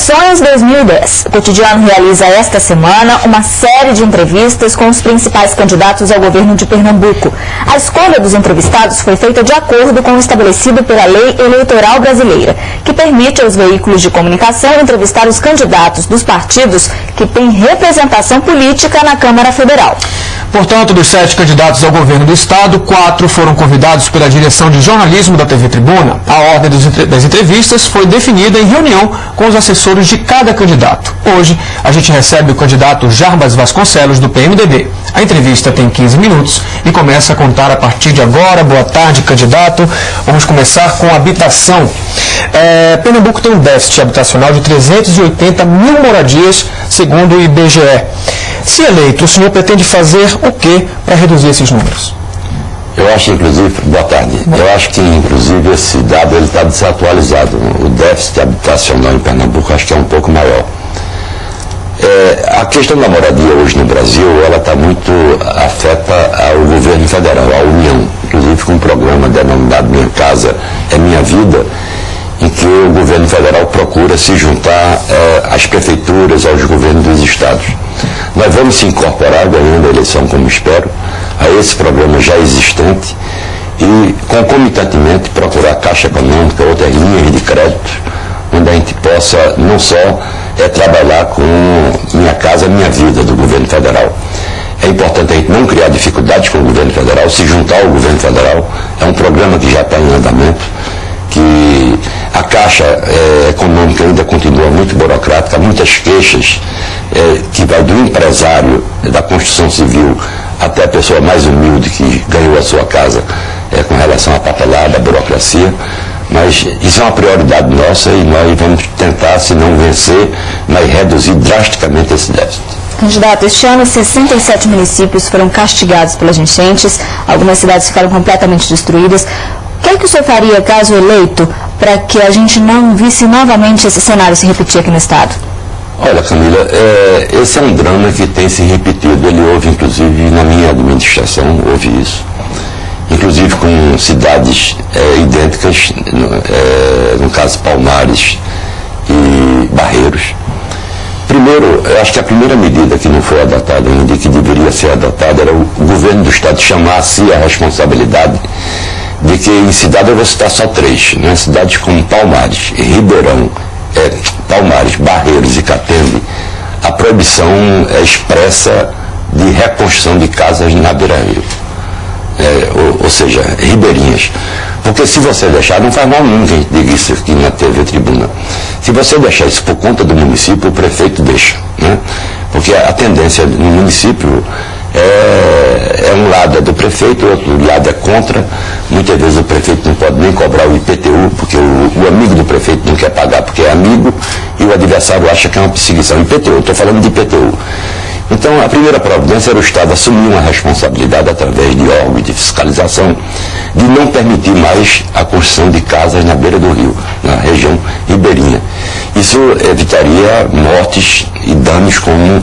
Eleições 2010. O Cotidiano realiza esta semana uma série de entrevistas com os principais candidatos ao governo de Pernambuco. A escolha dos entrevistados foi feita de acordo com o estabelecido pela Lei Eleitoral Brasileira, que permite aos veículos de comunicação entrevistar os candidatos dos partidos que têm representação política na Câmara Federal. Portanto, dos 7 candidatos ao governo do Estado, 4 foram convidados pela direção de jornalismo da TV Tribuna. A ordem das entrevistas foi definida em reunião com os assessores de cada candidato. Hoje, a gente recebe o candidato Jarbas Vasconcelos, do PMDB. A entrevista tem 15 minutos e começa a contar a partir de agora. Boa tarde, candidato. Vamos começar com habitação. Pernambuco tem um déficit habitacional de 380 mil moradias, segundo o IBGE. Se eleito, o senhor pretende fazer o que para reduzir esses números? Eu acho, inclusive, boa tarde, eu acho que, inclusive, esse dado está desatualizado. O déficit habitacional em Pernambuco acho que é um pouco maior. A questão da moradia hoje no Brasil, ela está muito afeta ao governo federal, à União, inclusive com um programa denominado Minha Casa é Minha Vida, em que o governo federal procura se juntar às prefeituras, aos governos dos estados. Nós vamos se incorporar, ganhando a eleição, como espero, a esse programa já existente e, concomitantemente, procurar a Caixa Econômica, outras linhas de crédito, onde a gente possa não só trabalhar com Minha Casa Minha Vida do governo federal. É importante a gente não criar dificuldades com o governo federal, se juntar ao governo federal. É um programa que já está em andamento, que a Caixa Econômica ainda continua muito burocrática, muitas queixas que vai do empresário da construção civil até a pessoa mais humilde que ganhou a sua casa com relação à papelada, à burocracia. Mas isso é uma prioridade nossa e nós vamos tentar, se não vencer, mas reduzir drasticamente esse déficit. Candidato, este ano 67 municípios foram castigados pelas enchentes, algumas cidades ficaram completamente destruídas. O que é que o senhor faria, caso eleito, para que a gente não visse novamente esse cenário se repetir aqui no Estado? Olha, Camila, esse é um drama que tem se repetido. Ele houve, inclusive, na minha administração, houve isso. Inclusive com cidades idênticas, no caso Palmares e Barreiros. Primeiro, eu acho que a primeira medida que não foi adotada ainda e que deveria ser adotada era o governo do Estado chamar a si a responsabilidade de que em cidade, eu vou citar só 3, né? Cidades como Palmares, Ribeirão, Palmares, Barreiros e Catembe, a proibição expressa de reconstrução de casas na beira-rio. Ou seja, ribeirinhas. Porque se você deixar, não faz mal nenhum que a gente diga isso aqui na TV Tribuna. Se você deixar isso por conta do município, o prefeito deixa, né? Porque a tendência no município um lado é do prefeito, o outro lado é contra. Muitas vezes o prefeito não pode nem cobrar o IPTU, porque o amigo do prefeito não quer pagar porque é amigo, e o adversário acha que é uma perseguição. IPTU, estou falando de IPTU. Então, a primeira providência era o Estado assumir uma responsabilidade através de órgãos de fiscalização, de não permitir mais a construção de casas na beira do rio, na região ribeirinha. Isso evitaria mortes e danos como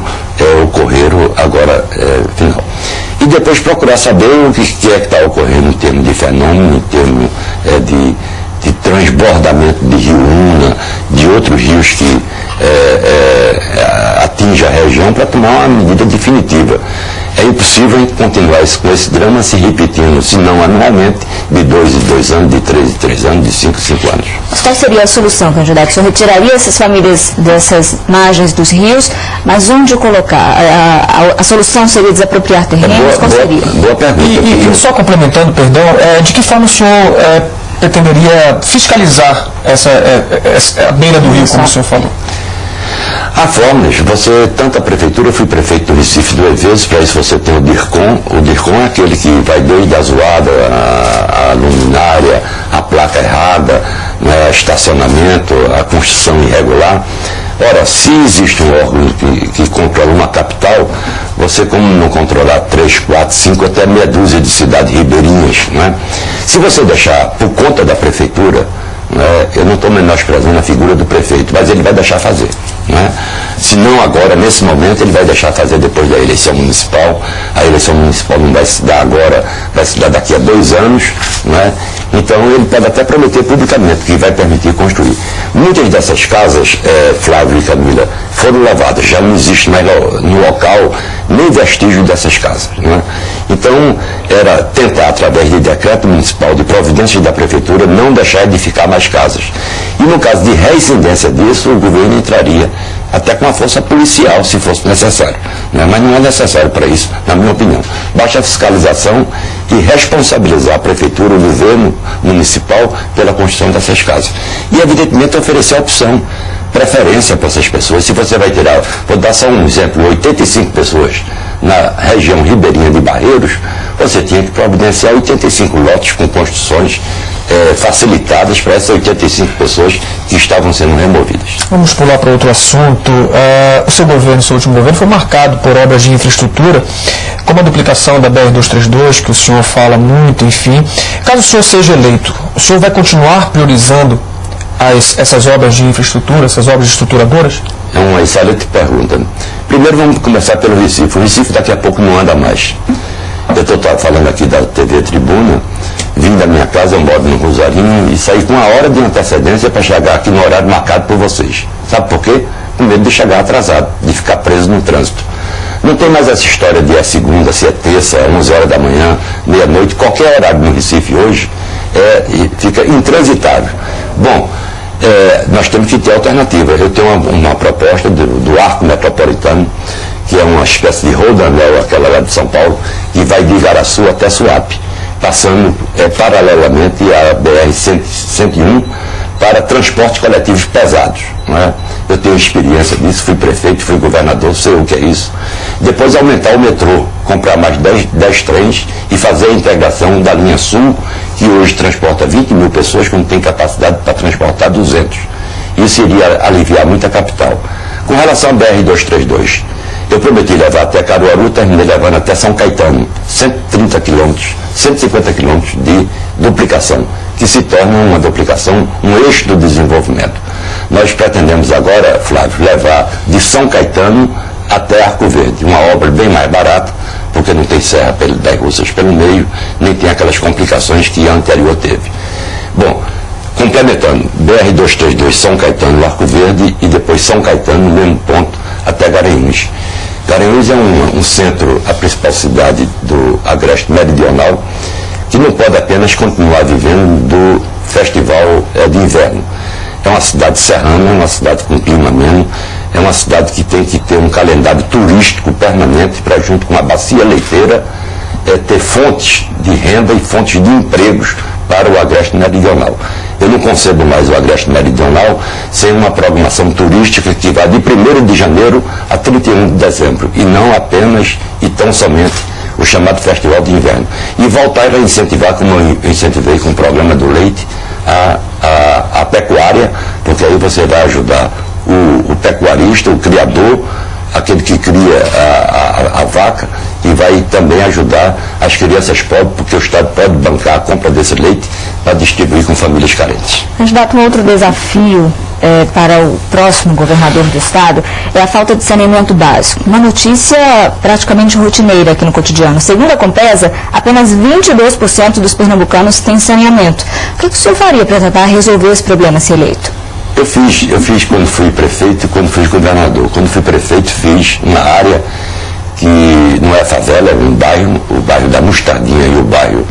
ocorreram agora, final. E depois procurar saber o que é que está ocorrendo em termos de fenômeno, em termos de transbordamento de Rio Una, de outros rios que atinge a região, para tomar uma medida definitiva. É impossível continuar com esse drama se repetindo, se não anualmente, de 2 em 2 anos, de 3 em 3 anos, de 5 em 5 anos. Mas qual seria a solução, candidato? O senhor retiraria essas famílias dessas margens dos rios, mas onde colocar? A solução seria desapropriar terrenos? Qual seria? Boa pergunta. E só complementando, perdão, de que forma o senhor pretenderia fiscalizar a beira do rio, como o senhor falou? Há formas. Tanto a prefeitura, eu fui prefeito do Recife 2 vezes, para isso você tem o DIRCOM. O DIRCOM é aquele que vai desde a zoada, a luminária, a placa errada, né, estacionamento, a construção irregular. Ora, se existe um órgão que controla uma capital, você, como não controlar 3, 4, 5, até meia dúzia de cidades ribeirinhas, né? Se você deixar por conta da prefeitura, eu não estou menosprezando a figura do prefeito, mas ele vai deixar fazer. Não é? Se não agora, nesse momento, ele vai deixar fazer depois da eleição municipal. A eleição municipal não vai se dar agora, vai se dar daqui a 2 anos. Não é? Então ele pode até prometer publicamente que vai permitir construir. Muitas dessas casas, Flávio e Camila, foram lavadas, já não existe mais no local nem vestígio dessas casas. Não é? Então era tentar, através de decreto municipal, de providências da prefeitura, não deixar edificar mais casas. E no caso de reincidência disso, o governo entraria até com a força policial, se fosse necessário. Né? Mas não é necessário para isso, na minha opinião. Basta a fiscalização e responsabilizar a prefeitura, o governo municipal, pela construção dessas casas. E, evidentemente, oferecer a opção, preferência para essas pessoas. Se você vai tirar, vou dar só um exemplo, 85 pessoas na região ribeirinha de Barreiros, você tinha que providenciar 85 lotes com construções facilitadas para essas 85 pessoas que estavam sendo removidas. Vamos pular para outro assunto. O seu governo, seu último governo, foi marcado por obras de infraestrutura, como a duplicação da BR-232, que o senhor fala muito, enfim. Caso o senhor seja eleito, o senhor vai continuar priorizando essas obras de infraestrutura, essas obras estruturadoras? É uma excelente pergunta. Primeiro vamos começar pelo Recife. O Recife daqui a pouco não anda mais. Eu estou falando aqui da TV Tribuna, vim da minha casa, eu moro no Rosarinho, e saí com 1 hora de antecedência para chegar aqui no horário marcado por vocês. Sabe por quê? Com medo de chegar atrasado, de ficar preso no trânsito. Não tem mais essa história de segunda, se é terça, 11 horas da manhã, meia-noite, qualquer horário no Recife hoje fica intransitável. Bom, nós temos que ter alternativa. Eu tenho uma proposta do Arco Metropolitano, que é uma espécie de rodoanel, aquela lá de São Paulo, que vai de Igaraçu até Suape, passando paralelamente à BR-101 para transportes coletivos pesados. Não é? Eu tenho experiência disso, fui prefeito, fui governador, sei o que é isso. Depois aumentar o metrô, comprar mais 10 trens e fazer a integração da linha Sul, que hoje transporta 20 mil pessoas, quando tem capacidade para transportar 200. Isso iria aliviar muito a capital. Com relação à BR-232, eu prometi levar até Caruaru, terminei levando até São Caetano, 130 quilômetros, 150 quilômetros de duplicação, que se torna uma duplicação, um eixo do desenvolvimento. Nós pretendemos agora, Flávio, levar de São Caetano até Arco Verde, uma obra bem mais barata, porque não tem serra das Russas pelo meio, nem tem aquelas complicações que a anterior teve. Bom, complementando, BR-232 São Caetano, Arco Verde, e depois São Caetano, no mesmo ponto, até Garanhuns. Garanhuns é um centro, a principal cidade do Agreste Meridional, que não pode apenas continuar vivendo do festival de inverno. É uma cidade serrana, é uma cidade com clima ameno, é uma cidade que tem que ter um calendário turístico permanente para, junto com a bacia leiteira, ter fontes de renda e fontes de empregos para o Agreste Meridional. Eu não concebo mais o Agreste Meridional sem uma programação turística que vai de 1º de janeiro a 31 de dezembro, e não apenas e tão somente o chamado Festival de Inverno. E voltar a incentivar, como eu incentivei com o programa do leite, a pecuária, porque aí você vai ajudar o pecuarista, o criador, aquele que cria a vaca, e vai também ajudar as crianças pobres, porque o Estado pode bancar a compra desse leite para distribuir com famílias carentes. Candidato, um outro desafio para o próximo governador do Estado é a falta de saneamento básico. Uma notícia praticamente rotineira aqui no cotidiano. Segundo a Compesa, apenas 22% dos pernambucanos têm saneamento. O que o senhor faria para tentar resolver esse problema se eleito? Eu fiz quando fui prefeito e quando fui governador. Quando fui prefeito, fiz uma área que não é favela, é um bairro, o bairro da Mostardinha e o bairro